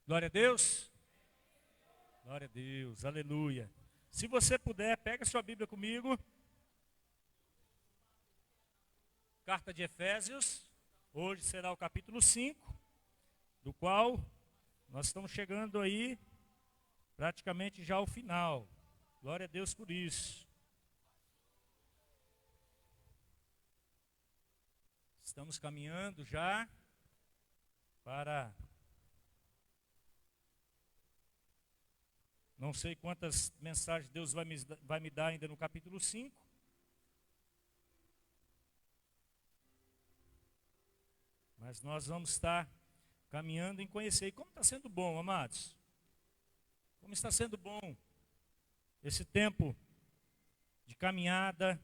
Glória a Deus. Glória a Deus, aleluia. Se você puder, pega sua Bíblia comigo. Carta de Efésios, hoje será o capítulo 5, do qual nós estamos chegando aí praticamente já ao final. Glória a Deus por isso. Estamos caminhando já para não sei quantas mensagens Deus vai me dar ainda no capítulo 5. Mas nós vamos estar caminhando em conhecer. E como está sendo bom, amados? Como está sendo bom esse tempo de caminhada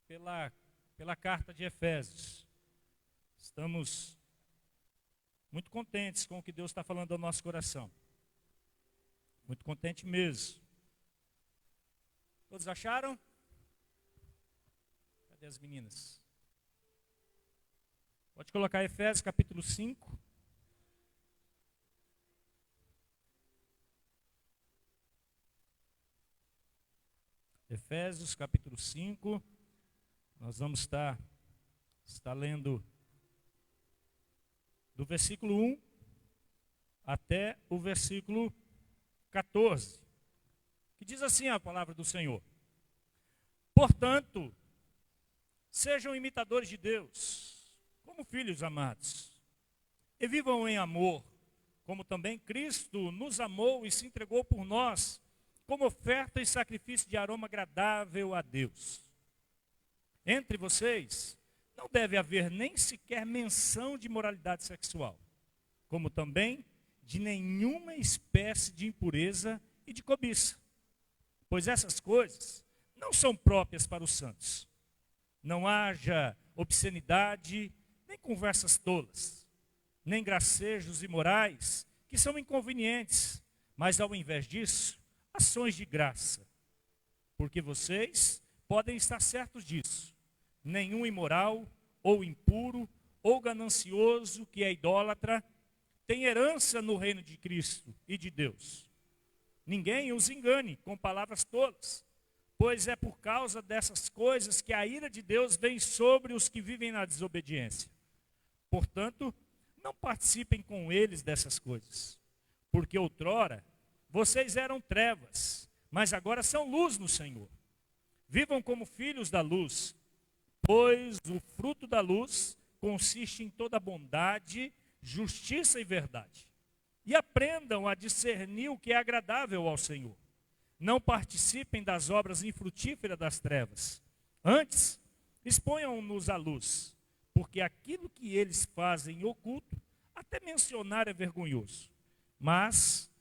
pela carta de Efésios. Estamos muito contentes com o que Deus está falando ao nosso coração. Muito contente mesmo. Todos acharam? Cadê as meninas? Pode colocar Efésios capítulo 5. Efésios capítulo 5. Nós vamos estar lendo do versículo 1 até o versículo 14, que diz assim a palavra do Senhor: portanto, sejam imitadores de Deus, como filhos amados, e vivam em amor, como também Cristo nos amou e se entregou por nós, como oferta e sacrifício de aroma agradável a Deus. Entre vocês não deve haver nem sequer menção de moralidade sexual, como também de nenhuma espécie de impureza e de cobiça, pois essas coisas não são próprias para os santos. Não haja obscenidade, nem conversas tolas, nem gracejos imorais, que são inconvenientes, mas ao invés disso, ações de graça. Porque vocês podem estar certos disso. Nenhum imoral, ou impuro, ou ganancioso, que é idólatra, tem herança no reino de Cristo e de Deus. Ninguém os engane com palavras tolas, pois é por causa dessas coisas que a ira de Deus vem sobre os que vivem na desobediência. Portanto, não participem com eles dessas coisas, porque outrora vocês eram trevas, mas agora são luz no Senhor. Vivam como filhos da luz, pois o fruto da luz consiste em toda bondade, justiça e verdade. E aprendam a discernir o que é agradável ao Senhor. Não participem das obras infrutíferas das trevas. Antes, exponham-nos à luz, porque aquilo que eles fazem em oculto, até mencionar é vergonhoso. Mas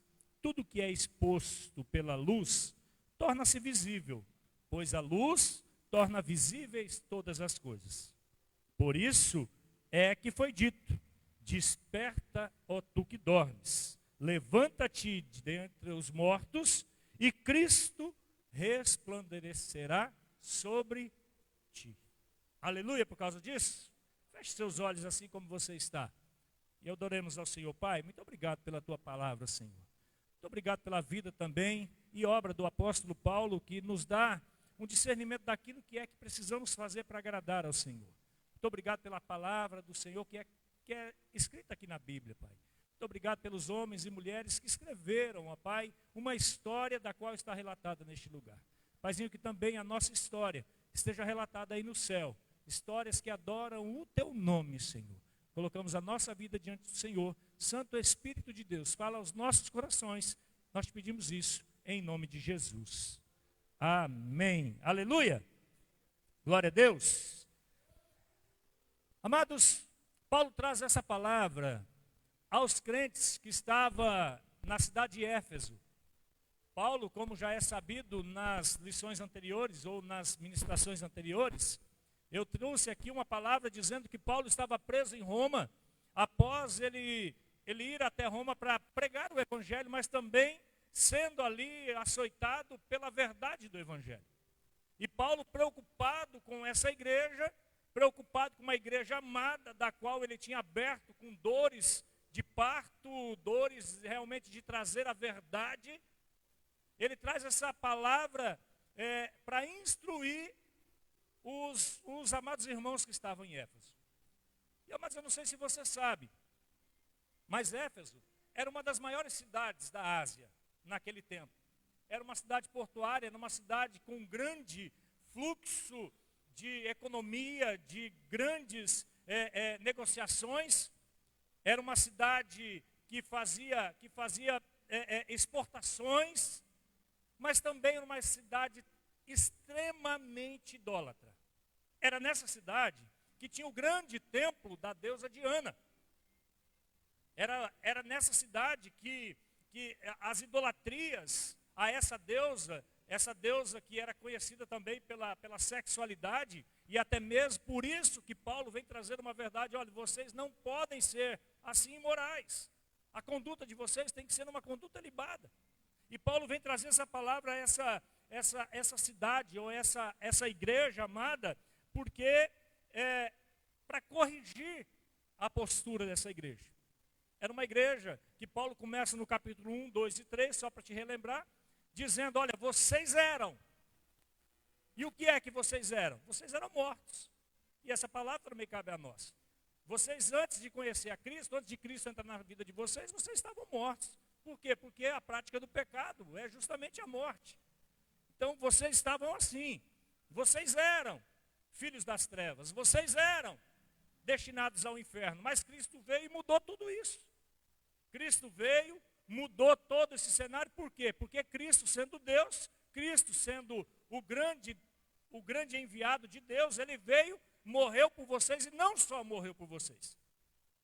tudo que é exposto pela luz torna-se visível, pois a luz torna visíveis todas as coisas. Por isso é que foi dito: desperta, ó tu que dormes, levanta-te dentre os mortos, e Cristo resplandecerá sobre ti. Aleluia, por causa disso, feche seus olhos assim como você está. E adoremos ao Senhor. Pai, muito obrigado pela tua palavra, Senhor. Muito obrigado pela vida também e obra do apóstolo Paulo, que nos dá um discernimento daquilo que é que precisamos fazer para agradar ao Senhor. Muito obrigado pela palavra do Senhor que é escrita aqui na Bíblia, Pai. Muito obrigado pelos homens e mulheres que escreveram, ó Pai, uma história da qual está relatada neste lugar. Paizinho, que também a nossa história esteja relatada aí no céu. Histórias que adoram o teu nome, Senhor. Colocamos a nossa vida diante do Senhor. Santo Espírito de Deus, fala aos nossos corações. Nós te pedimos isso em nome de Jesus. Amém. Aleluia. Glória a Deus. Amados, Paulo traz essa palavra aos crentes que estavam na cidade de Éfeso. Paulo, como já é sabido nas lições anteriores ou nas ministrações anteriores, eu trouxe aqui uma palavra dizendo que Paulo estava preso em Roma, após ele ir até Roma para pregar o evangelho, mas também sendo ali açoitado pela verdade do evangelho. E Paulo, preocupado com essa igreja, preocupado com uma igreja amada, da qual ele tinha aberto com dores de parto, dores realmente de trazer a verdade. Ele traz essa palavra para instruir os amados irmãos que estavam em Éfeso. E, amados, eu não sei se você sabe, mas Éfeso era uma das maiores cidades da Ásia naquele tempo. Era uma cidade portuária, era uma cidade com um grande fluxo de economia, de grandes negociações. Era uma cidade que fazia exportações, mas também era uma cidade extremamente idólatra. Era nessa cidade que tinha o grande templo da deusa Diana. Era nessa cidade que as idolatrias a essa deusa que era conhecida também pela sexualidade, e até mesmo por isso que Paulo vem trazer uma verdade: olha, vocês não podem ser assim imorais. A conduta de vocês tem que ser uma conduta libada. E Paulo vem trazer essa palavra, essa cidade, ou essa igreja amada, porque para corrigir a postura dessa igreja. Era uma igreja que Paulo começa no capítulo 1, 2 e 3, só para te relembrar, dizendo: olha, vocês eram. E o que é que vocês eram? Vocês eram mortos. E essa palavra também cabe a nós. Vocês, antes de conhecer a Cristo, antes de Cristo entrar na vida de vocês estavam mortos. Por quê? Porque a prática do pecado é justamente a morte. Então, vocês estavam assim. Vocês eram filhos das trevas. Vocês eram destinados ao inferno. Mas Cristo veio e mudou tudo isso. Cristo veio, mudou todo esse cenário. Por quê? Porque Cristo, sendo Deus, Cristo sendo o grande enviado de Deus, ele veio, morreu por vocês, e não só morreu por vocês,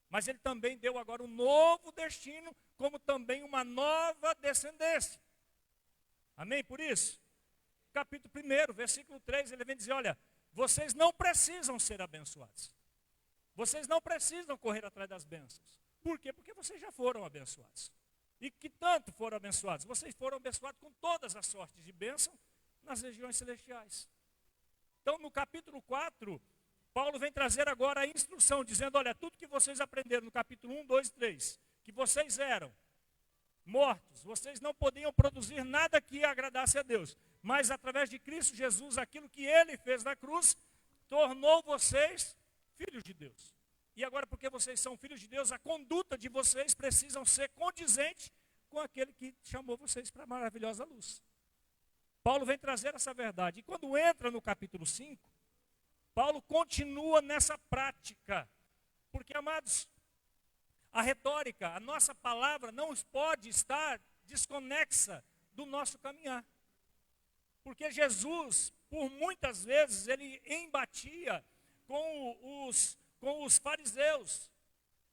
mas ele também deu agora um novo destino, como também uma nova descendência. Amém por isso? Capítulo 1, versículo 3, ele vem dizer: olha, vocês não precisam ser abençoados. Vocês não precisam correr atrás das bênçãos. Por quê? Porque vocês já foram abençoados. E que tanto foram abençoados? Vocês foram abençoados com todas as sortes de bênção nas regiões celestiais. Então, no capítulo 4, Paulo vem trazer agora a instrução, dizendo: olha, tudo que vocês aprenderam no capítulo 1, 2 e 3, que vocês eram mortos, vocês não podiam produzir nada que agradasse a Deus, mas através de Cristo Jesus, aquilo que ele fez na cruz, tornou vocês filhos de Deus. E agora, porque vocês são filhos de Deus, a conduta de vocês precisam ser condizente com aquele que chamou vocês para a maravilhosa luz. Paulo vem trazer essa verdade. E quando entra no capítulo 5, Paulo continua nessa prática. Porque, amados, a retórica, a nossa palavra não pode estar desconexa do nosso caminhar. Porque Jesus, por muitas vezes, ele embatia com os fariseus.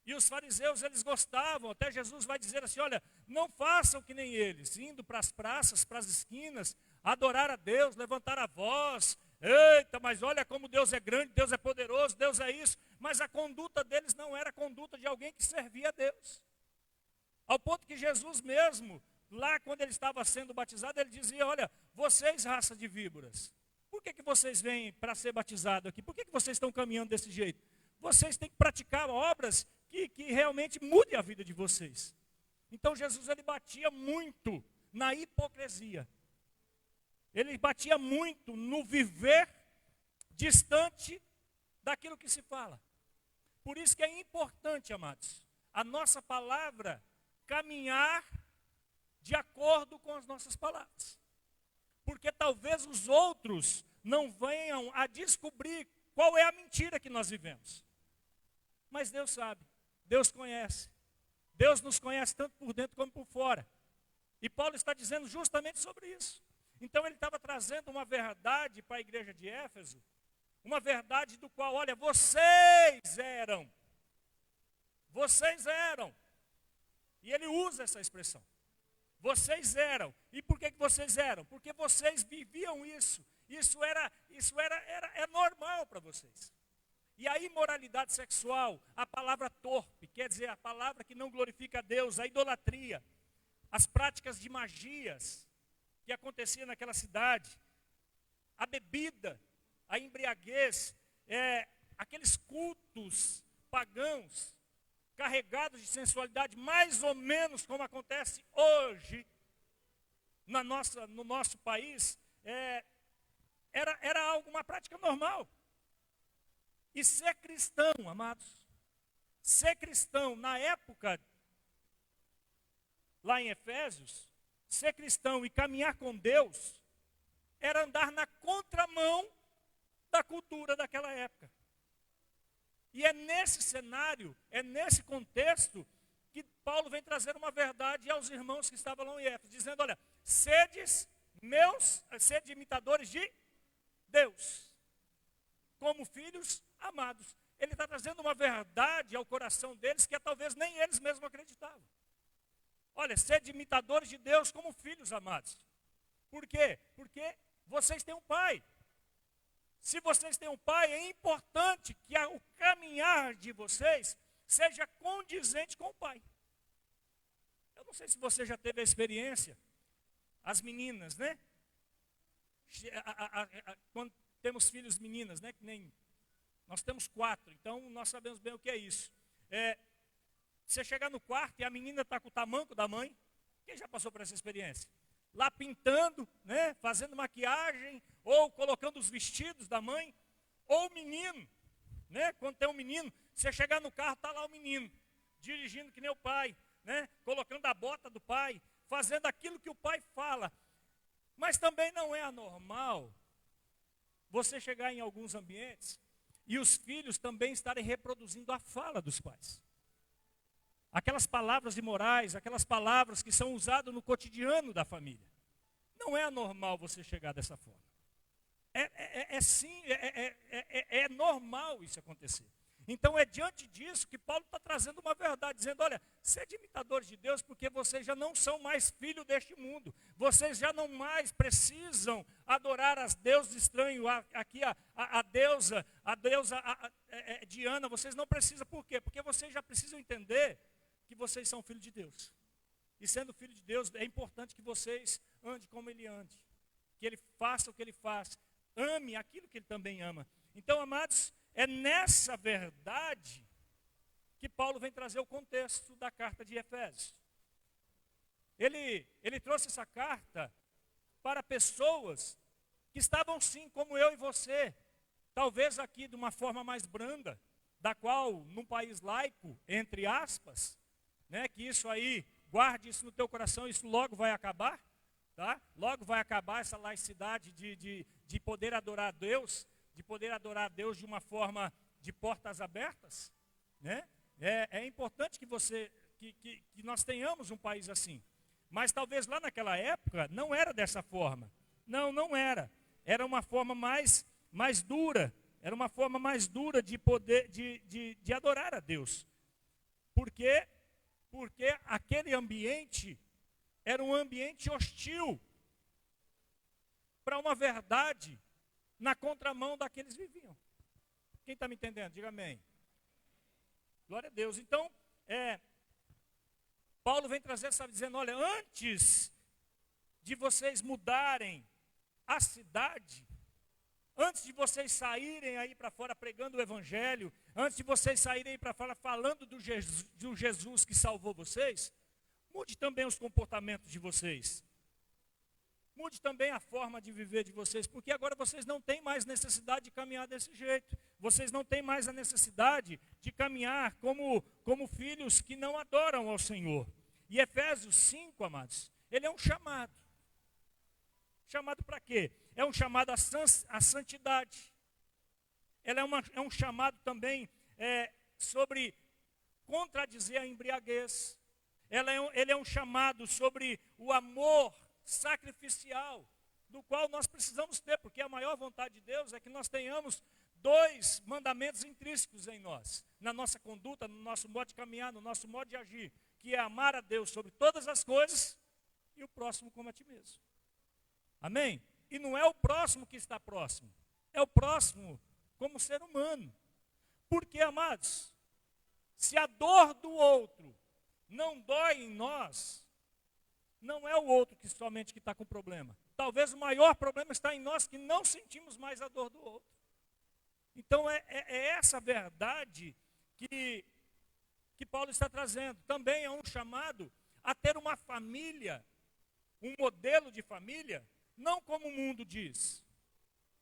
E os fariseus, eles gostavam, até Jesus vai dizer assim: olha, não façam que nem eles, indo para as praças, para as esquinas, adorar a Deus, levantar a voz. Eita, mas olha como Deus é grande, Deus é poderoso, Deus é isso. Mas a conduta deles não era a conduta de alguém que servia a Deus. Ao ponto que Jesus mesmo, lá quando ele estava sendo batizado, ele dizia: olha, vocês, raça de víboras, por que vocês vêm para ser batizados aqui? Por que vocês estão caminhando desse jeito? Vocês têm que praticar obras que realmente mudem a vida de vocês. Então Jesus, ele batia muito na hipocrisia. Ele batia muito no viver distante daquilo que se fala. Por isso que é importante, amados, a nossa palavra caminhar de acordo com as nossas palavras. Porque talvez os outros não venham a descobrir qual é a mentira que nós vivemos. Mas Deus sabe, Deus conhece. Deus nos conhece tanto por dentro como por fora. E Paulo está dizendo justamente sobre isso. Então ele estava trazendo uma verdade para a igreja de Éfeso, uma verdade do qual, olha, vocês eram. E ele usa essa expressão. Vocês eram. E por que vocês eram? Porque vocês viviam isso. Isso é normal para vocês. E a imoralidade sexual, a palavra torpe, quer dizer, a palavra que não glorifica a Deus, a idolatria, as práticas de magias que aconteciam naquela cidade, a bebida, a embriaguez, aqueles cultos pagãos, carregados de sensualidade, mais ou menos como acontece hoje no nosso país, era algo, uma prática normal. E ser cristão, amados, ser cristão na época, lá em Efésios, ser cristão e caminhar com Deus, era andar na contramão da cultura daquela época. E é nesse cenário, é nesse contexto, que Paulo vem trazer uma verdade aos irmãos que estavam lá em Éfeso, dizendo, olha, sede imitadores de Deus, como filhos amados. Ele está trazendo uma verdade ao coração deles que talvez nem eles mesmos acreditavam. Olha, sede imitadores de Deus como filhos amados. Por quê? Porque vocês têm um pai. Se vocês têm um pai, é importante que o caminhar de vocês seja condizente com o pai. Eu não sei se você já teve a experiência, as meninas, né? Quando temos filhos meninas, né? Que nem nós temos 4, então nós sabemos bem o que é isso. Você chegar no quarto e a menina está com o tamanco da mãe. Quem já passou por essa experiência? Lá pintando, né, fazendo maquiagem, ou colocando os vestidos da mãe, ou o menino, né, quando tem um menino, você chegar no carro, está lá o menino, dirigindo que nem o pai, né, colocando a bota do pai, fazendo aquilo que o pai fala. Mas também não é anormal você chegar em alguns ambientes e os filhos também estarem reproduzindo a fala dos pais. Aquelas palavras imorais, aquelas palavras que são usadas no cotidiano da família. Não é anormal você chegar dessa forma. É normal isso acontecer. Então é diante disso que Paulo está trazendo uma verdade, dizendo, olha, sede imitadores de Deus, porque vocês já não são mais filhos deste mundo. Vocês já não mais precisam adorar as deusas estranhos, aqui a deusa Diana, vocês não precisam, por quê? Porque vocês já precisam entender que vocês são filhos de Deus. E sendo filho de Deus, é importante que vocês andem como Ele ande. Que Ele faça o que Ele faz. Ame aquilo que Ele também ama. Então, amados, é nessa verdade que Paulo vem trazer o contexto da carta de Efésios. Ele trouxe essa carta para pessoas que estavam sim, como eu e você. Talvez aqui de uma forma mais branda, da qual, num país laico, entre aspas, né, que isso aí, guarde isso no teu coração, isso logo vai acabar, tá? Logo vai acabar essa laicidade de poder adorar a Deus, de uma forma de portas abertas, né? É importante que nós tenhamos um país assim. Mas talvez lá naquela época não era dessa forma. Não era. Era uma forma mais dura. Era uma forma mais dura de poder, de adorar a Deus. Porque aquele ambiente era um ambiente hostil para uma verdade na contramão da que eles viviam. Quem está me entendendo? Diga amém. Glória a Deus. Então, Paulo vem trazer, sabe, dizendo, olha, antes de vocês mudarem a cidade, antes de vocês saírem aí para fora pregando o Evangelho, antes de vocês saírem aí para fora falando do Jesus que salvou vocês, mude também os comportamentos de vocês. Mude também a forma de viver de vocês, porque agora vocês não têm mais necessidade de caminhar desse jeito. Vocês não têm mais a necessidade de caminhar como filhos que não adoram ao Senhor. E Efésios 5, amados, ele é um chamado. Chamado para quê? É um chamado à santidade. É um chamado também sobre contradizer a embriaguez. Ele é um chamado sobre o amor sacrificial, do qual nós precisamos ter, porque a maior vontade de Deus é que nós tenhamos 2 mandamentos intrínsecos em nós, na nossa conduta, no nosso modo de caminhar, no nosso modo de agir, que é amar a Deus sobre todas as coisas e o próximo como a ti mesmo. Amém? E não é o próximo que está próximo, é o próximo como ser humano. Porque, amados, se a dor do outro não dói em nós, não é o outro que somente que está com problema. Talvez o maior problema está em nós que não sentimos mais a dor do outro. Então é essa verdade que que Paulo está trazendo. Também é um chamado a ter uma família, um modelo de família, não como o mundo diz,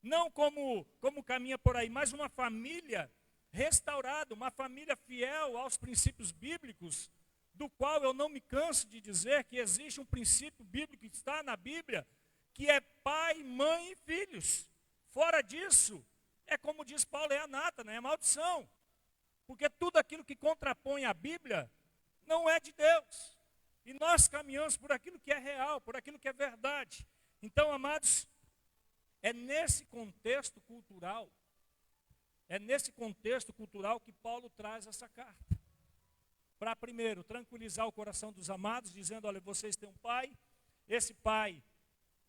não como caminha por aí, mas uma família restaurada, uma família fiel aos princípios bíblicos, do qual eu não me canso de dizer que existe um princípio bíblico que está na Bíblia, que é pai, mãe e filhos. Fora disso, é como diz Paulo, é anátema, é maldição. Porque tudo aquilo que contrapõe a Bíblia não é de Deus. E nós caminhamos por aquilo que é real, por aquilo que é verdade. Então, amados, é nesse contexto cultural que Paulo traz essa carta. Para, primeiro, tranquilizar o coração dos amados, dizendo, olha, vocês têm um pai, esse pai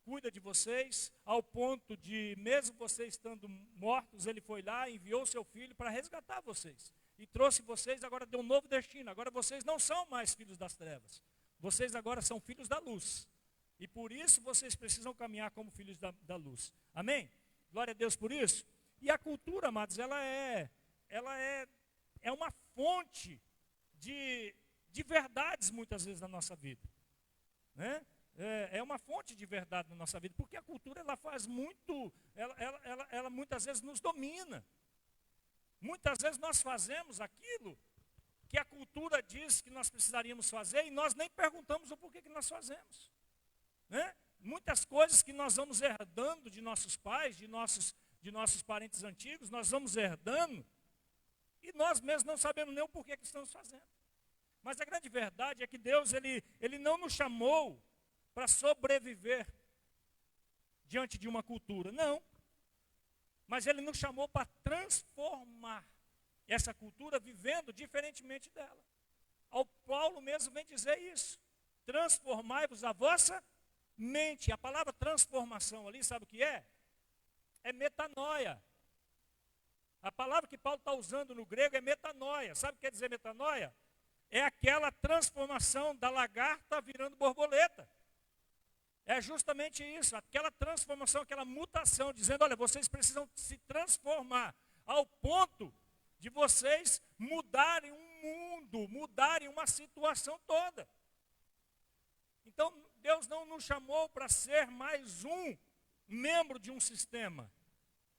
cuida de vocês, ao ponto de, mesmo vocês estando mortos, ele foi lá, enviou seu filho para resgatar vocês. E trouxe vocês, agora deu um novo destino. Agora vocês não são mais filhos das trevas. Vocês agora são filhos da luz. E por isso vocês precisam caminhar como filhos da luz. Amém? Glória a Deus por isso. E a cultura, amados, ela é uma fonte de verdades muitas vezes na nossa vida. Né? É uma fonte de verdade na nossa vida. Porque a cultura, ela faz muito, ela muitas vezes nos domina. Muitas vezes nós fazemos aquilo que a cultura diz que nós precisaríamos fazer e nós nem perguntamos o porquê que nós fazemos. Né? Muitas coisas que nós vamos herdando de nossos pais, de nossos parentes antigos, nós vamos herdando e nós mesmos não sabemos nem o porquê que estamos fazendo. Mas a grande verdade é que Deus, ele não nos chamou para sobreviver diante de uma cultura, não. Mas Ele nos chamou para transformar essa cultura vivendo diferentemente dela. O Paulo mesmo vem dizer isso. Transformai-vos a vossa mente. A palavra transformação ali, sabe o que é? É metanoia. A palavra que Paulo está usando no grego é metanoia. Sabe o que quer dizer metanoia? É aquela transformação da lagarta virando borboleta. É justamente isso, aquela transformação, aquela mutação, dizendo, olha, vocês precisam se transformar ao ponto de vocês mudarem um mundo, mudarem uma situação toda. Então, Deus não nos chamou para ser mais um membro de um sistema.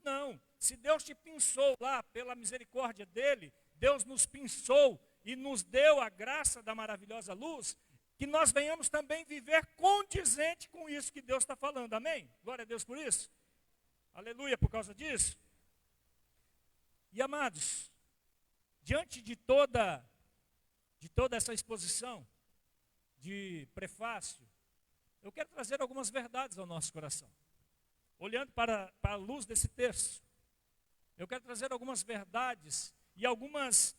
Não, se Deus te pinçou lá pela misericórdia dele, Deus nos pinçou e nos deu a graça da maravilhosa luz, que nós venhamos também viver condizente com isso que Deus está falando, amém? Glória a Deus por isso. Aleluia por causa disso. E amados, diante de toda essa exposição de prefácio, eu quero trazer algumas verdades ao nosso coração. Olhando para a luz desse texto, eu quero trazer algumas verdades e alguns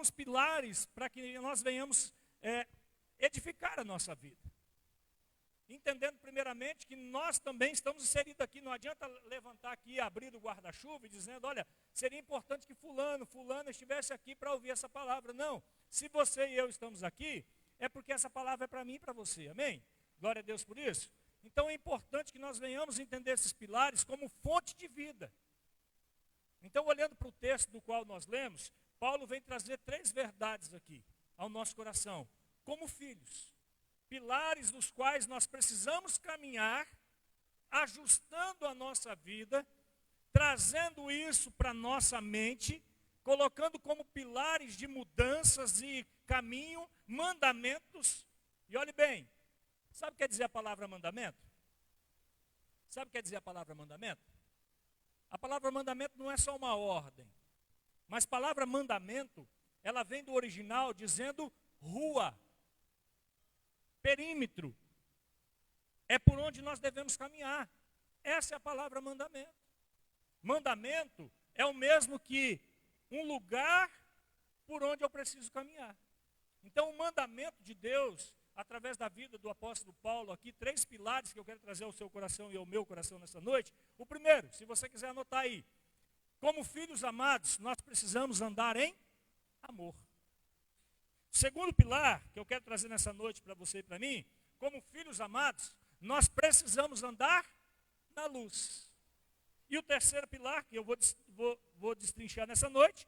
pilares para que nós venhamos edificar a nossa vida. Entendendo primeiramente que nós também estamos inseridos aqui. Não adianta levantar aqui, abrir o guarda-chuva e dizendo, olha, seria importante que fulano estivesse aqui para ouvir essa palavra. Não, se você e eu estamos aqui, é porque essa palavra é para mim e para você, amém? Glória a Deus por isso. Então é importante que nós venhamos entender esses pilares como fonte de vida. Então, olhando para o texto do qual nós lemos, Paulo vem trazer 3 verdades aqui ao nosso coração, como filhos. Pilares dos quais nós precisamos caminhar, ajustando a nossa vida, trazendo isso para a nossa mente, colocando como pilares de mudanças e caminho, mandamentos. E olhe bem, sabe o que quer dizer a palavra mandamento? Sabe o que quer dizer a palavra mandamento? A palavra mandamento não é só uma ordem. Mas a palavra mandamento, ela vem do original dizendo rua, perímetro. É por onde nós devemos caminhar. Essa é a palavra mandamento. Mandamento é o mesmo que um lugar por onde eu preciso caminhar. Então o mandamento de Deus, através da vida do apóstolo Paulo, aqui 3 pilares que eu quero trazer ao seu coração e ao meu coração nessa noite. O primeiro, se você quiser anotar aí, como filhos amados, nós precisamos andar em amor. O segundo pilar que eu quero trazer nessa noite para você e para mim, como filhos amados, nós precisamos andar na luz. E o terceiro pilar, que eu vou destrinchar nessa noite,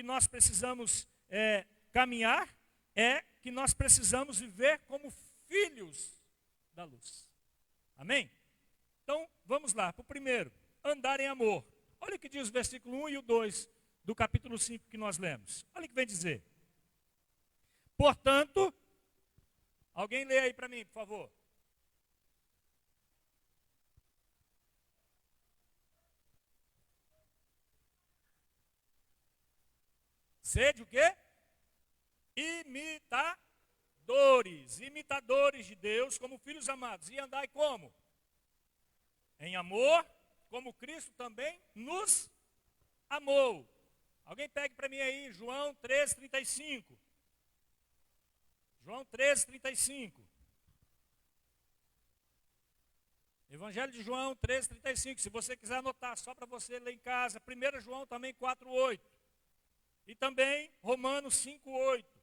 que nós precisamos caminhar é que nós precisamos viver como filhos da luz. Amém? Então, vamos lá. Para o primeiro, andar em amor. Olha o que diz o versículo 1 e o 2 do capítulo 5 que nós lemos. Olha o que vem dizer. Portanto, alguém lê aí para mim, por favor. Sede o quê? Imitadores de Deus, como filhos amados. E andai como? Em amor, como Cristo também nos amou. Alguém pegue para mim aí, João 13:35. João 13:35. Evangelho de João 13:35. Se você quiser anotar, só para você ler em casa. 1 João também 4:8. E também Romanos 5:8.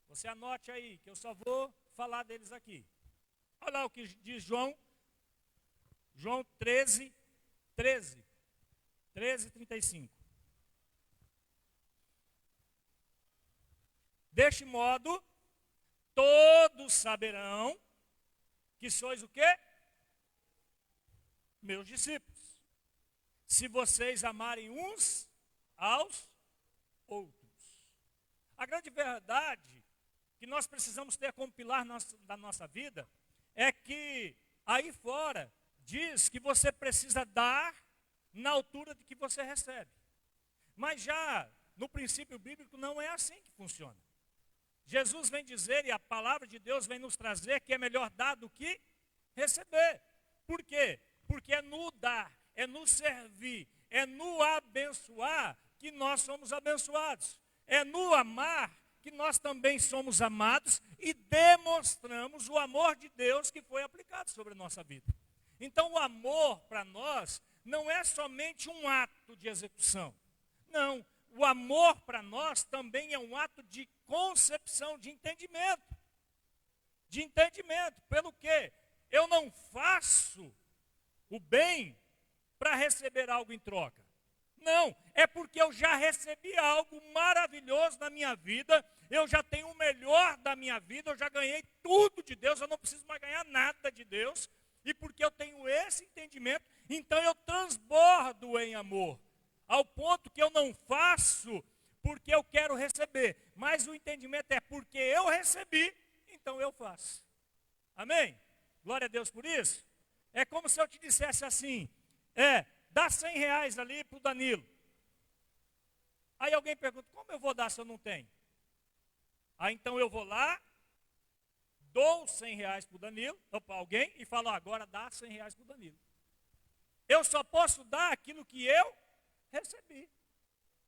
Você anote aí, que eu só vou falar deles aqui. Olha lá o que diz João 13:35. Deste modo, todos saberão que sois o quê? Meus discípulos. Se vocês amarem uns aos outros. A grande verdade que nós precisamos ter como pilar da nossa vida é que aí fora diz que você precisa dar na altura de que você recebe. Mas já no princípio bíblico não é assim que funciona. Jesus vem dizer, e a palavra de Deus vem nos trazer, que é melhor dar do que receber. Por quê? Porque é no dar, é no servir, é no abençoar que nós somos abençoados. É no amar que nós também somos amados e demonstramos o amor de Deus que foi aplicado sobre a nossa vida. Então o amor para nós não é somente um ato de execução. Não, o amor para nós também é um ato de concepção, de entendimento. De entendimento. Pelo quê? Eu não faço o bem para receber algo em troca. Não, é porque eu já recebi algo maravilhoso na minha vida, eu já tenho o melhor da minha vida, eu já ganhei tudo de Deus, eu não preciso mais ganhar nada de Deus, e porque eu tenho esse entendimento, então eu transbordo em amor, ao ponto que eu não faço porque eu quero receber, mas o entendimento é porque eu recebi, então eu faço. Amém? Glória a Deus por isso. É como se eu te dissesse assim, dá R$100 ali para o Danilo. Aí alguém pergunta, como eu vou dar se eu não tenho? Aí então eu vou lá, dou R$100 para o Danilo, ou para alguém, e falo, agora dá R$100 para o Danilo. Eu só posso dar aquilo que eu recebi.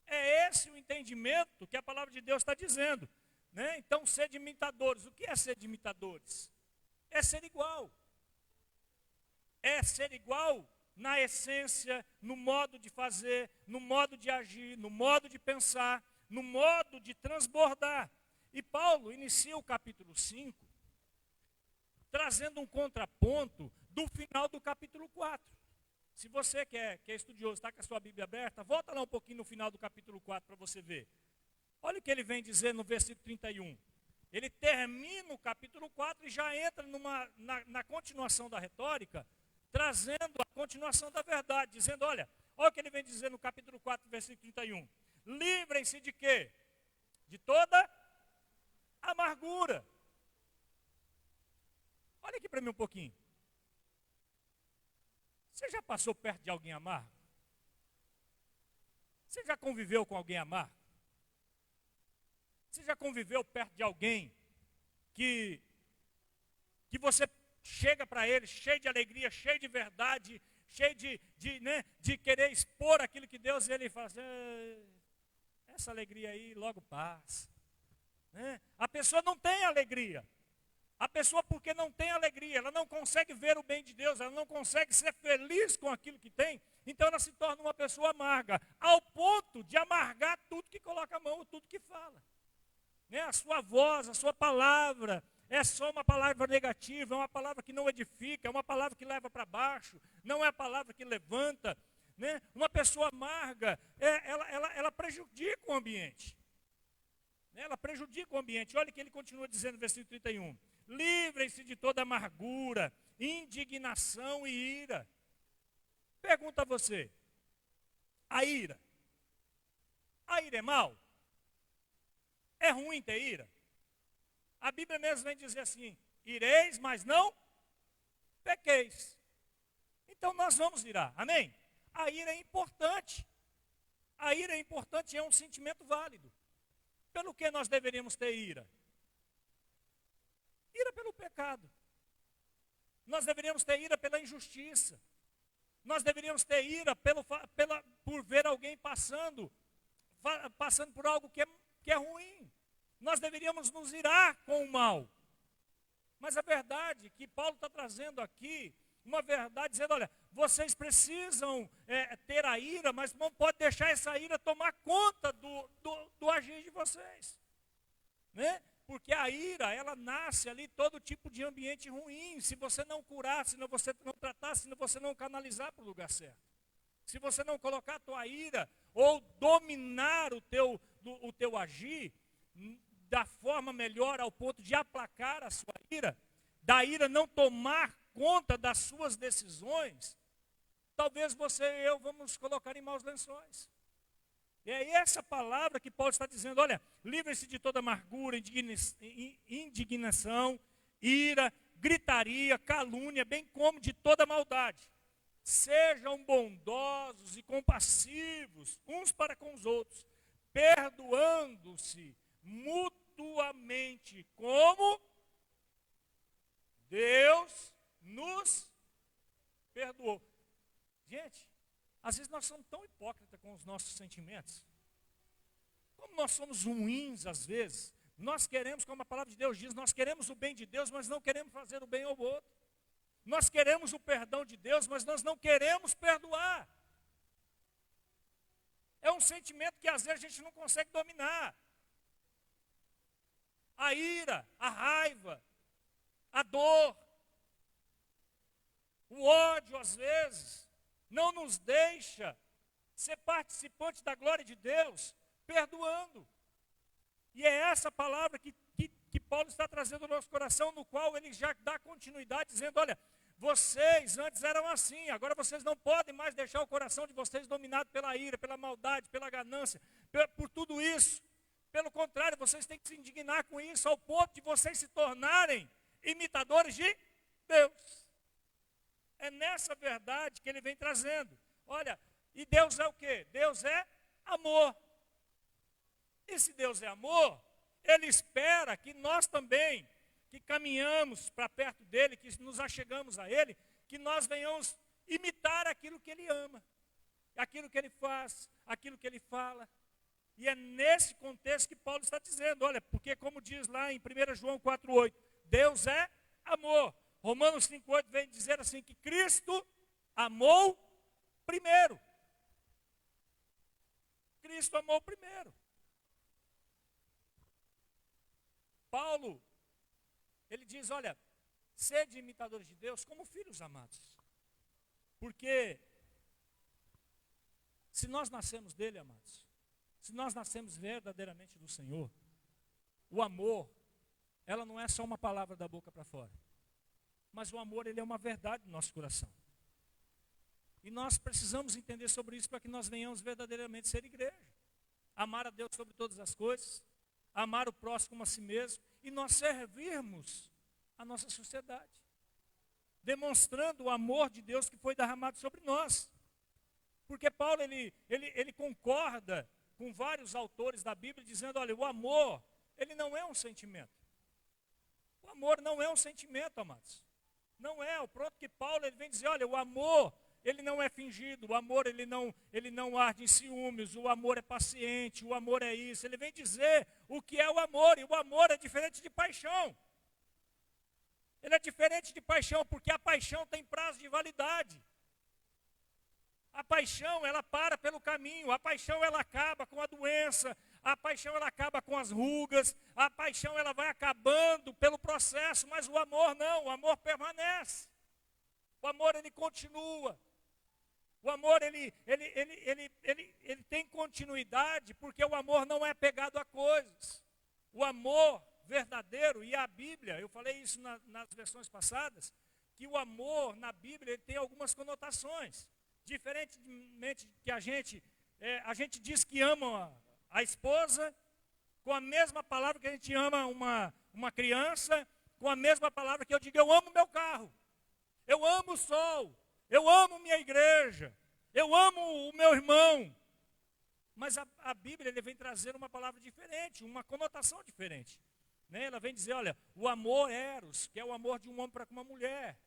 É esse o entendimento que a palavra de Deus está dizendo. Né? Então, ser de imitadores. O que é ser de imitadores? É ser igual. É ser igual na essência, no modo de fazer, no modo de agir, no modo de pensar, no modo de transbordar. E Paulo inicia o capítulo 5 trazendo um contraponto do final do capítulo 4. Se você que é estudioso, está com a sua Bíblia aberta, volta lá um pouquinho no final do capítulo 4 para você ver. Olha o que ele vem dizer no versículo 31. Ele termina o capítulo 4 e já entra na continuação da retórica, trazendo a continuação da verdade, dizendo, olha o que ele vem dizer no capítulo 4, versículo 31. Livrem-se de quê? De toda amargura. Olha aqui para mim um pouquinho. Você já passou perto de alguém amargo? Você já conviveu com alguém amargo? Você já conviveu perto de alguém que você chega para ele cheio de alegria, cheio de verdade, cheio de querer expor aquilo que Deus, ele fala assim, essa alegria aí logo passa. Né? A pessoa não tem alegria. A pessoa, porque não tem alegria, ela não consegue ver o bem de Deus, ela não consegue ser feliz com aquilo que tem, então ela se torna uma pessoa amarga, ao ponto de amargar tudo que coloca a mão, tudo que fala. Né? A sua voz, a sua palavra, é só uma palavra negativa, é uma palavra que não edifica, é uma palavra que leva para baixo, não é a palavra que levanta. né? Uma pessoa amarga, ela prejudica o ambiente. Ela prejudica o ambiente. Olha o que ele continua dizendo no versículo 31. Livrem-se de toda amargura, indignação e ira. Pergunta a você, a ira é mal? É ruim ter ira? A Bíblia mesmo vem dizer assim, ireis, mas não pequeis. Então nós vamos irar, amém? A ira é importante. A ira é importante e é um sentimento válido. Pelo que nós deveríamos ter ira? Ira pelo pecado. Nós deveríamos ter ira pela injustiça. Nós deveríamos ter ira por ver alguém passando por algo que é ruim. Nós deveríamos nos irar com o mal. Mas a verdade que Paulo está trazendo aqui, uma verdade dizendo, olha, vocês precisam ter a ira, mas não pode deixar essa ira tomar conta do agir de vocês. Né? Porque a ira, ela nasce ali todo tipo de ambiente ruim. Se você não curar, se você não tratar, se você não canalizar para o lugar certo. Se você não colocar a tua ira ou dominar o teu agir da forma melhor ao ponto de aplacar a sua ira, da ira não tomar conta das suas decisões, talvez você e eu vamos colocar em maus lençóis. E é essa palavra que Paulo está dizendo, olha, livre-se de toda amargura, indignação, ira, gritaria, calúnia, bem como de toda maldade. Sejam bondosos e compassivos uns para com os outros, perdoando-se mutuamente, como Deus nos perdoou. Gente, às vezes nós somos tão hipócritas com os nossos sentimentos. Como nós somos ruins às vezes. Nós queremos, como a palavra de Deus diz, nós queremos o bem de Deus, mas não queremos fazer o bem ao outro. Nós queremos o perdão de Deus, mas nós não queremos perdoar. É um sentimento que às vezes a gente não consegue dominar. A ira, a raiva, a dor, o ódio às vezes, não nos deixa ser participante da glória de Deus, perdoando. E é essa palavra que Paulo está trazendo no nosso coração, no qual ele já dá continuidade, dizendo, olha, vocês antes eram assim, agora vocês não podem mais deixar o coração de vocês dominado pela ira, pela maldade, pela ganância, por tudo isso. Pelo contrário, vocês têm que se indignar com isso, ao ponto de vocês se tornarem imitadores de Deus. É nessa verdade que ele vem trazendo. Olha, e Deus é o quê? Deus é amor. E se Deus é amor, Ele espera que nós também, que caminhamos para perto dEle, que nos achegamos a Ele, que nós venhamos imitar aquilo que Ele ama, aquilo que Ele faz, aquilo que Ele fala. E é nesse contexto que Paulo está dizendo, olha, porque como diz lá em 1 João 4,8, Deus é amor. Romanos 5,8 vem dizer assim, que Cristo amou primeiro. Cristo amou primeiro. Paulo, ele diz, olha, sede imitadores de Deus como filhos amados. Porque se nós nascemos dele, amados, se nós nascemos verdadeiramente do Senhor, o amor, ela não é só uma palavra da boca para fora. Mas o amor, ele é uma verdade no nosso coração. E nós precisamos entender sobre isso para que nós venhamos verdadeiramente ser igreja. Amar a Deus sobre todas as coisas, amar o próximo como a si mesmo, e nós servirmos a nossa sociedade, demonstrando o amor de Deus que foi derramado sobre nós. Porque Paulo, ele concorda com vários autores da Bíblia, dizendo, olha, o amor, ele não é um sentimento. O amor não é um sentimento, amados. Não é, o pronto que Paulo ele vem dizer, olha, o amor, ele não é fingido, o amor ele não arde em ciúmes, o amor é paciente, o amor é isso. Ele vem dizer o que é o amor, e o amor é diferente de paixão. Ele é diferente de paixão, porque a paixão tem prazo de validade. A paixão, ela para pelo caminho, a paixão, ela acaba com a doença, a paixão, ela acaba com as rugas, a paixão, ela vai acabando pelo processo, mas o amor não, o amor permanece. O amor, ele continua. O amor, ele tem continuidade, porque o amor não é pegado a coisas. O amor verdadeiro, e a Bíblia, eu falei isso nas versões passadas, que o amor na Bíblia ele tem algumas conotações. Diferentemente que a gente diz que ama a esposa, com a mesma palavra que a gente ama uma criança, com a mesma palavra que eu digo, eu amo meu carro, eu amo o sol, eu amo minha igreja, eu amo o meu irmão. Mas a Bíblia ele vem trazer uma palavra diferente, uma conotação diferente. Né? Ela vem dizer, olha, o amor eros, que é o amor de um homem para com uma mulher.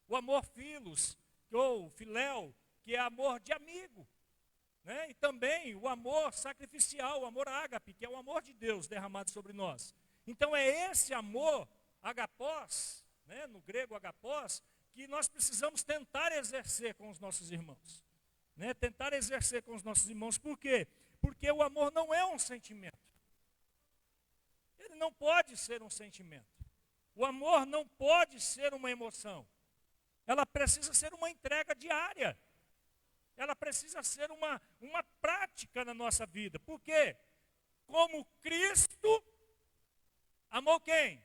O amor filos, ou filéu, que é amor de amigo. Né? E também o amor sacrificial, o amor ágape, que é o amor de Deus derramado sobre nós. Então é esse amor, agapós, né? No grego agapós, que nós precisamos tentar exercer com os nossos irmãos. Né? Tentar exercer com os nossos irmãos. Por quê? Porque o amor não é um sentimento. Ele não pode ser um sentimento. O amor não pode ser uma emoção. Ela precisa ser uma entrega diária. Ela precisa ser uma prática na nossa vida. Por quê? Como Cristo amou quem?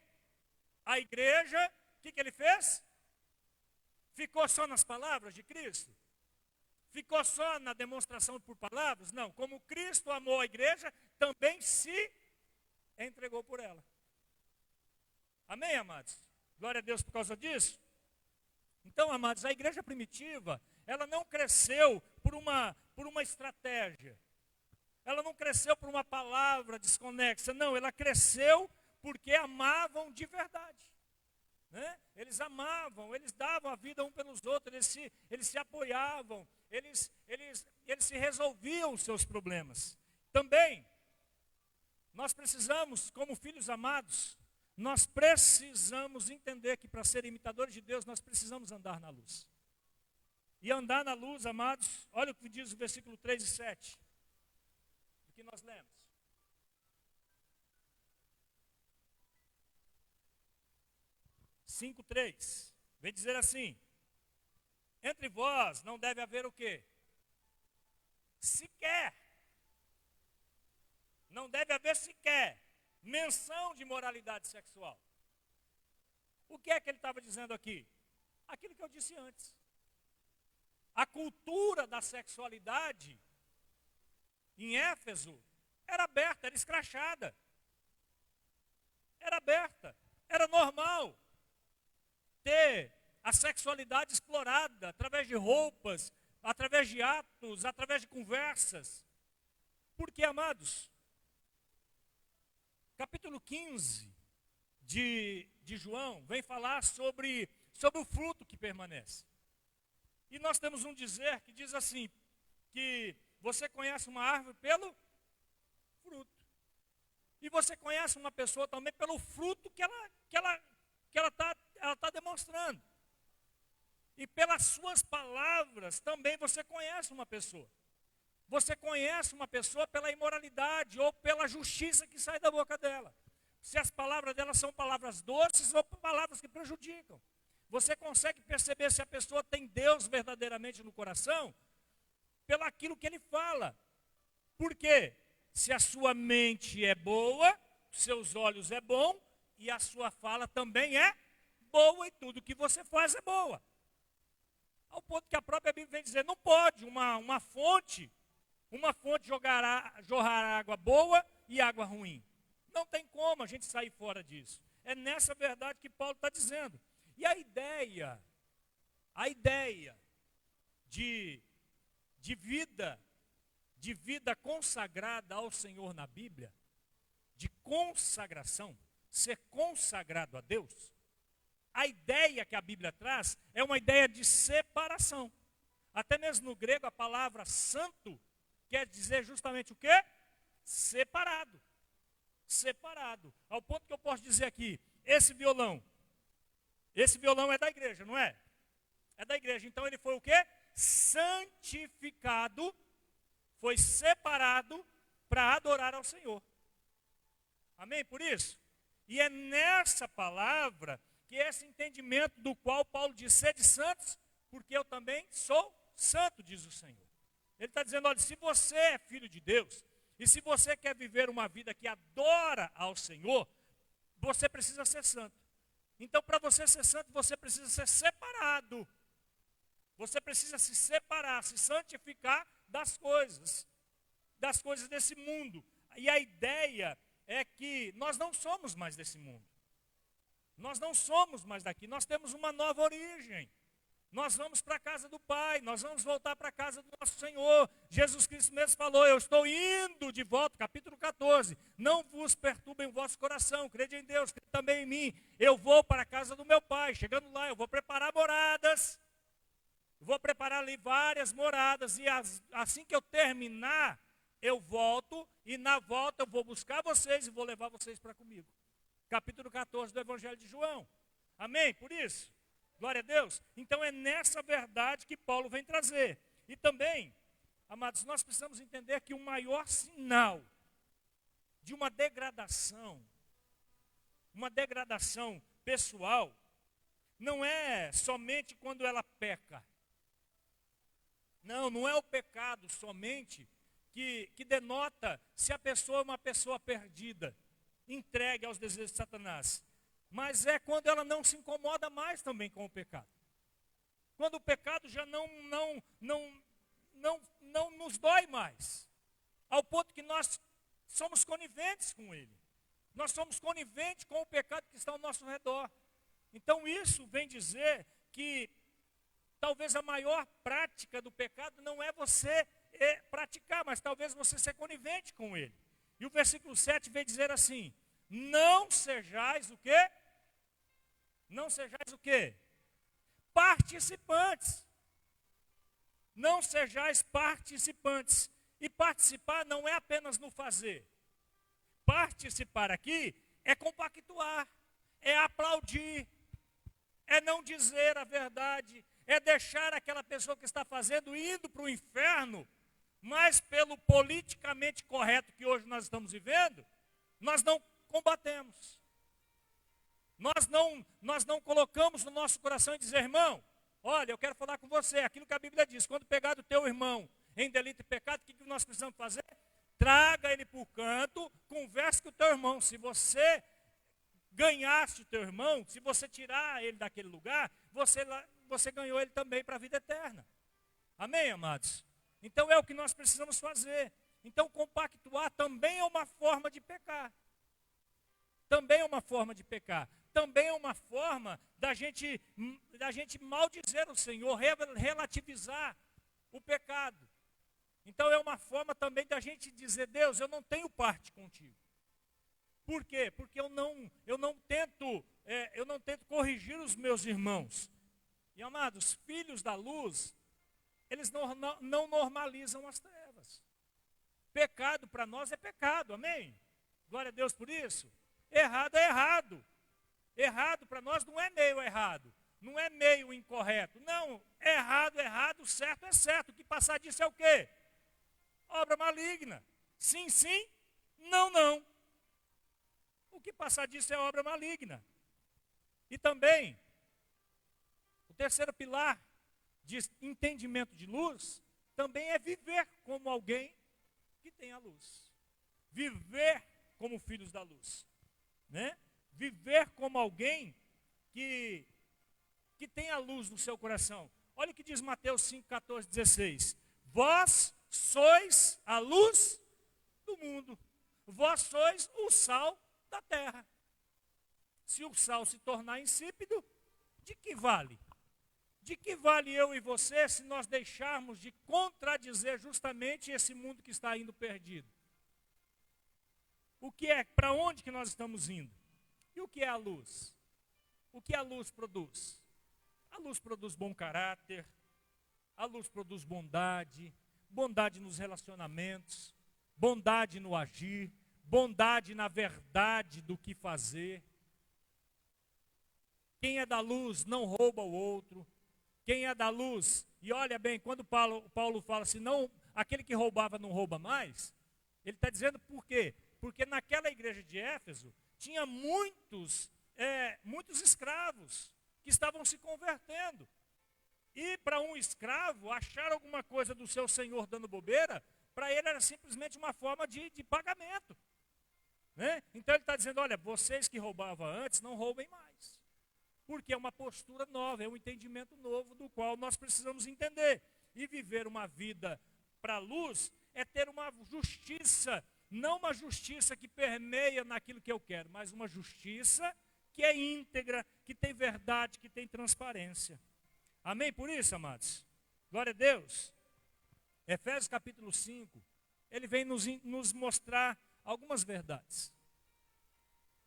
A igreja. O que ele fez? Ficou só nas palavras de Cristo? Ficou só na demonstração por palavras? Não. Como Cristo amou a igreja, também se entregou por ela. Amém, amados? Glória a Deus por causa disso. Então, amados, a igreja primitiva, ela não cresceu por uma estratégia. Ela não cresceu por uma palavra desconexa. Não, ela cresceu porque amavam de verdade. Né? Eles amavam, eles davam a vida um pelos outros, eles se apoiavam, eles se resolviam os seus problemas. Também, nós precisamos, como filhos amados, nós precisamos entender que para ser imitadores de Deus, nós precisamos andar na luz. E andar na luz, amados, olha o que diz o versículo 3 e 7, do que nós lemos. 5:3, vem dizer assim: entre vós não deve haver o quê? Sequer. Não deve haver sequer menção de moralidade sexual. O que é que ele estava dizendo aqui? Aquilo que eu disse antes. A cultura da sexualidade em Éfeso era aberta, era escrachada. Era aberta, era normal ter a sexualidade explorada através de roupas, através de atos, através de conversas. Porque, amados, capítulo 15 de João vem falar sobre o fruto que permanece. E nós temos um dizer que diz assim, que você conhece uma árvore pelo fruto. E você conhece uma pessoa também pelo fruto que ela está demonstrando. E pelas suas palavras também você conhece uma pessoa. Você conhece uma pessoa pela imoralidade ou pela justiça que sai da boca dela. Se as palavras dela são palavras doces ou palavras que prejudicam. Você consegue perceber se a pessoa tem Deus verdadeiramente no coração pelo aquilo que ele fala. Por quê? Se a sua mente é boa, seus olhos é bom e a sua fala também é boa e tudo que você faz é boa. Ao ponto que a própria Bíblia vem dizer, não pode uma fonte jorrar água boa e água ruim. Não tem como a gente sair fora disso. É nessa verdade que Paulo está dizendo. E a ideia de vida consagrada ao Senhor na Bíblia, de consagração, ser consagrado a Deus, a ideia que a Bíblia traz é uma ideia de separação. Até mesmo no grego a palavra santo quer dizer justamente o quê? Separado. Separado. Ao ponto que eu posso dizer aqui, esse violão é da igreja, não é? É da igreja. Então ele foi o quê? Santificado, foi separado para adorar ao Senhor. Amém? Por isso? E é nessa palavra que esse entendimento do qual Paulo diz, sede santos, porque eu também sou santo, diz o Senhor. Ele está dizendo, olha, se você é filho de Deus, e se você quer viver uma vida que adora ao Senhor, você precisa ser santo. Então, para você ser santo, você precisa ser separado. Você precisa se separar, se santificar das coisas desse mundo. E a ideia é que nós não somos mais desse mundo. Nós não somos mais daqui, nós temos uma nova origem. Nós vamos para a casa do Pai, nós vamos voltar para a casa do nosso Senhor. Jesus Cristo mesmo falou, eu estou indo de volta, capítulo 14. Não vos perturbem o vosso coração, crede em Deus, crede também em mim. Eu vou para a casa do meu Pai, chegando lá eu vou preparar moradas. Vou preparar ali várias moradas e assim que eu terminar, eu volto e na volta eu vou buscar vocês e vou levar vocês para comigo. Capítulo 14 do Evangelho de João. Amém? Por isso. Glória a Deus. Então é nessa verdade que Paulo vem trazer. E também, amados, nós precisamos entender que o maior sinal de uma degradação pessoal, não é somente quando ela peca. Não é o pecado somente que denota se a pessoa é uma pessoa perdida, entregue aos desejos de Satanás. Mas é quando ela não se incomoda mais também com o pecado. Quando o pecado já não nos dói mais. Ao ponto que nós somos coniventes com ele. Nós somos coniventes com o pecado que está ao nosso redor. Então isso vem dizer que talvez a maior prática do pecado não é você praticar, mas talvez você ser conivente com ele. E o versículo 7 vem dizer assim, não sejais o quê? Não sejais o quê? Participantes. Não sejais participantes. E participar não é apenas no fazer. Participar aqui é compactuar, é aplaudir, é não dizer a verdade, é deixar aquela pessoa que está fazendo indo para o inferno, mas pelo politicamente correto que hoje nós estamos vivendo, nós não combatemos. Nós não colocamos no nosso coração e dizer, irmão, olha, eu quero falar com você, aquilo que a Bíblia diz, quando pegar do teu irmão em delito e pecado, o que nós precisamos fazer? Traga ele por canto, converse com o teu irmão. Se você ganhasse o teu irmão, se você tirar ele daquele lugar, você ganhou ele também para a vida eterna. Amém, amados? Então é o que nós precisamos fazer. Então compactuar também é uma forma de pecar. Também é uma forma de pecar. Também é uma forma da gente maldizer o Senhor, relativizar o pecado. Então é uma forma também da gente dizer, Deus, eu não tenho parte contigo. Por quê? Porque eu não tento corrigir os meus irmãos. E amados, filhos da luz, eles não normalizam as trevas. Pecado para nós é pecado, amém? Glória a Deus por isso. Errado é errado. Errado para nós não é meio errado, não é meio incorreto. Não, errado é errado, certo é certo. O que passar disso é o quê? Obra maligna. Sim, sim, não, não. O que passar disso é obra maligna. E também, o terceiro pilar de entendimento de luz, também é viver como alguém que tem a luz. Viver como filhos da luz. Né? Viver como alguém que tem a luz no seu coração. Olha o que diz Mateus 5, 14, 16. Vós sois a luz do mundo. Vós sois o sal da terra. Se o sal se tornar insípido, de que vale? De que vale eu e você se nós deixarmos de contradizer justamente esse mundo que está indo perdido? O que é, para onde que nós estamos indo? E o que é a luz? O que a luz produz? A luz produz bom caráter, a luz produz bondade, bondade nos relacionamentos, bondade no agir, bondade na verdade do que fazer. Quem é da luz não rouba o outro. Quem é da luz, e olha bem, quando Paulo fala assim, não, aquele que roubava não rouba mais, ele está dizendo por quê? Porque naquela igreja de Éfeso, tinha muitos escravos que estavam se convertendo. E para um escravo, achar alguma coisa do seu senhor dando bobeira, para ele era simplesmente uma forma de pagamento. Né? Então ele está dizendo, olha, vocês que roubavam antes, não roubem mais. Porque é uma postura nova, é um entendimento novo do qual nós precisamos entender. E viver uma vida para a luz é ter uma justiça, não uma justiça que permeia naquilo que eu quero, mas uma justiça que é íntegra, que tem verdade, que tem transparência. Amém por isso, amados? Glória a Deus. Efésios capítulo 5, ele vem nos mostrar algumas verdades.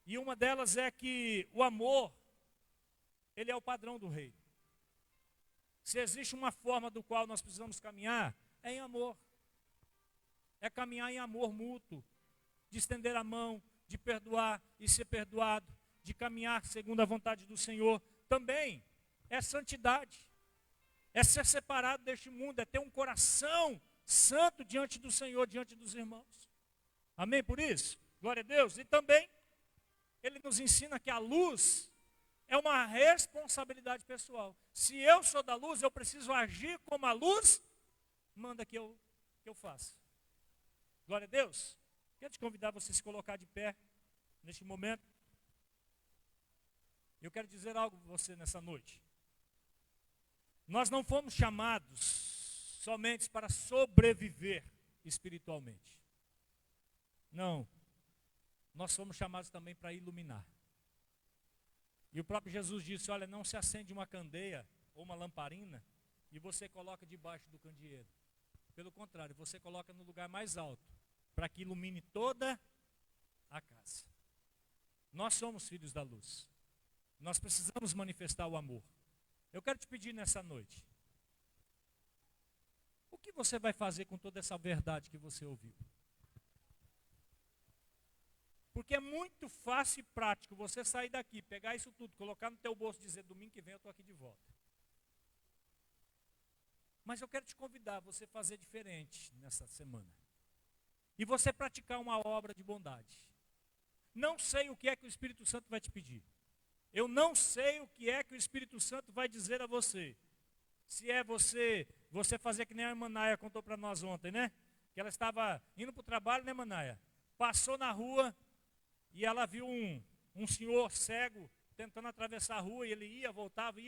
E uma delas é que o amor, ele é o padrão do reino. Se existe uma forma do qual nós precisamos caminhar, é em amor. É caminhar em amor mútuo, de estender a mão, de perdoar e ser perdoado, de caminhar segundo a vontade do Senhor. Também é santidade, é ser separado deste mundo, é ter um coração santo diante do Senhor, diante dos irmãos. Amém por isso? Glória a Deus. E também, ele nos ensina que a luz é uma responsabilidade pessoal. Se eu sou da luz, eu preciso agir como a luz manda que eu faça. Glória a Deus. Quero te convidar você a se colocar de pé neste momento. Eu quero dizer algo para você nessa noite. Nós não fomos chamados somente para sobreviver espiritualmente. Não. Nós fomos chamados também para iluminar. E o próprio Jesus disse, olha, não se acende uma candeia ou uma lamparina e você coloca debaixo do candeeiro. Pelo contrário, você coloca no lugar mais alto, para que ilumine toda a casa. Nós somos filhos da luz. Nós precisamos manifestar o amor. Eu quero te pedir nessa noite, o que você vai fazer com toda essa verdade que você ouviu? Porque é muito fácil e prático você sair daqui, pegar isso tudo, colocar no teu bolso e dizer, domingo que vem eu estou aqui de volta. Mas eu quero te convidar a você fazer diferente nessa semana. E você praticar uma obra de bondade. Não sei o que é que o Espírito Santo vai te pedir. Eu não sei o que é que o Espírito Santo vai dizer a você. Se é você fazer que nem a irmã Naia contou para nós ontem, né? Que ela estava indo para o trabalho, né, irmã Naia? Passou na rua e ela viu um senhor cego tentando atravessar a rua e ele ia, voltava,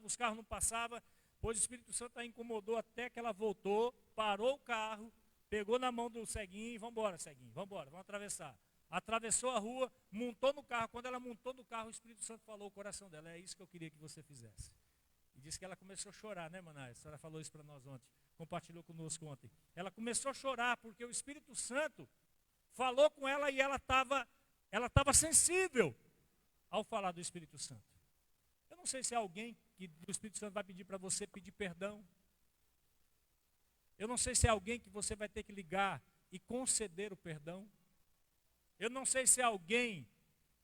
os carros não passavam. Pois o Espírito Santo a incomodou até que ela voltou, parou o carro, pegou na mão do ceguinho, vamos embora, ceguinho, vamos atravessar. Atravessou a rua, montou no carro. Quando ela montou no carro, o Espírito Santo falou o coração dela, é isso que eu queria que você fizesse. E disse que ela começou a chorar, né, Maná? A senhora falou isso para nós ontem, compartilhou conosco ontem. Ela começou a chorar porque o Espírito Santo falou com ela e ela estava sensível ao falar do Espírito Santo. Eu não sei se é alguém que o Espírito Santo vai pedir para você pedir perdão. Eu não sei se é alguém que você vai ter que ligar e conceder o perdão. Eu não sei se é alguém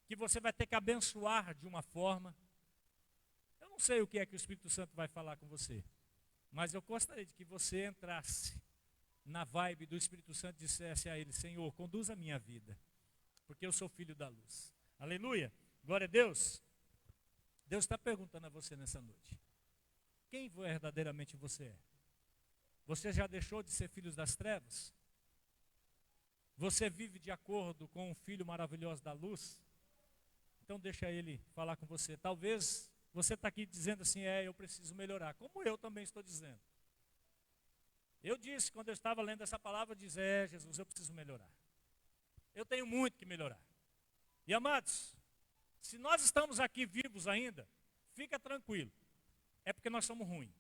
que você vai ter que abençoar de uma forma. Eu não sei o que é que o Espírito Santo vai falar com você. Mas eu gostaria de que você entrasse na vibe do Espírito Santo e dissesse a ele, Senhor, conduza a minha vida, porque eu sou filho da luz. Aleluia, glória a Deus. Deus está perguntando a você nessa noite, quem verdadeiramente você é? Você já deixou de ser filho das trevas? Você vive de acordo com o Filho maravilhoso da luz? Então deixa ele falar com você. Talvez você está aqui dizendo assim, eu preciso melhorar, como eu também estou dizendo. Eu disse, quando eu estava lendo essa palavra, Jesus, eu preciso melhorar. Eu tenho muito que melhorar. E amados, se nós estamos aqui vivos ainda, fica tranquilo. É porque nós somos ruins.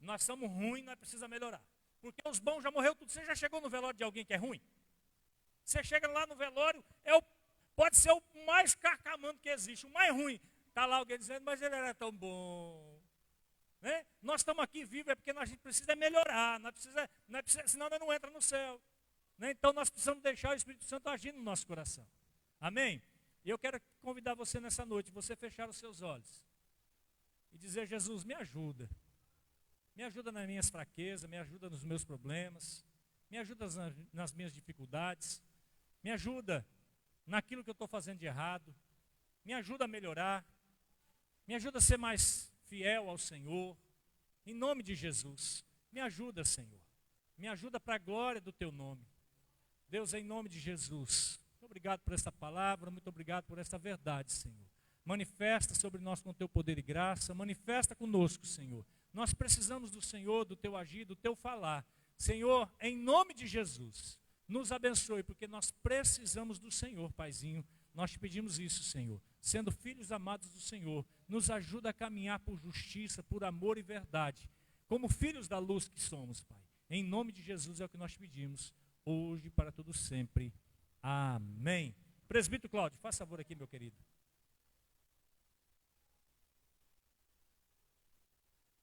Nós somos ruins, nós precisamos melhorar. Porque os bons já morreram tudo. Você já chegou no velório de alguém que é ruim? Você chega lá no velório, pode ser o mais carcamando que existe, o mais ruim. Está lá alguém dizendo, mas ele era tão bom. Né? Nós estamos aqui vivos, é porque a gente precisa melhorar. Senão nós não entramos no céu. Né? Então nós precisamos deixar o Espírito Santo agir no nosso coração. Amém? E eu quero convidar você nessa noite, você fechar os seus olhos. E dizer, Jesus, me ajuda. Me ajuda nas minhas fraquezas, me ajuda nos meus problemas, me ajuda nas minhas dificuldades, me ajuda naquilo que eu estou fazendo de errado, me ajuda a melhorar, me ajuda a ser mais fiel ao Senhor, Em nome de Jesus, me ajuda, Senhor. Me ajuda para a glória do teu nome. Deus, em nome de Jesus, muito obrigado por esta palavra, muito obrigado por esta verdade, Senhor. Manifesta sobre nós com o teu poder e graça, manifesta conosco, Senhor. Nós precisamos do Senhor, do teu agir, do teu falar. Senhor, em nome de Jesus, nos abençoe, porque nós precisamos do Senhor, Paizinho. Nós te pedimos isso, Senhor. Sendo filhos amados do Senhor, nos ajuda a caminhar por justiça, por amor e verdade. Como filhos da luz que somos, Pai. Em nome de Jesus é o que nós pedimos, hoje e para todo sempre. Amém. Presbítero Cláudio, faça favor aqui, meu querido.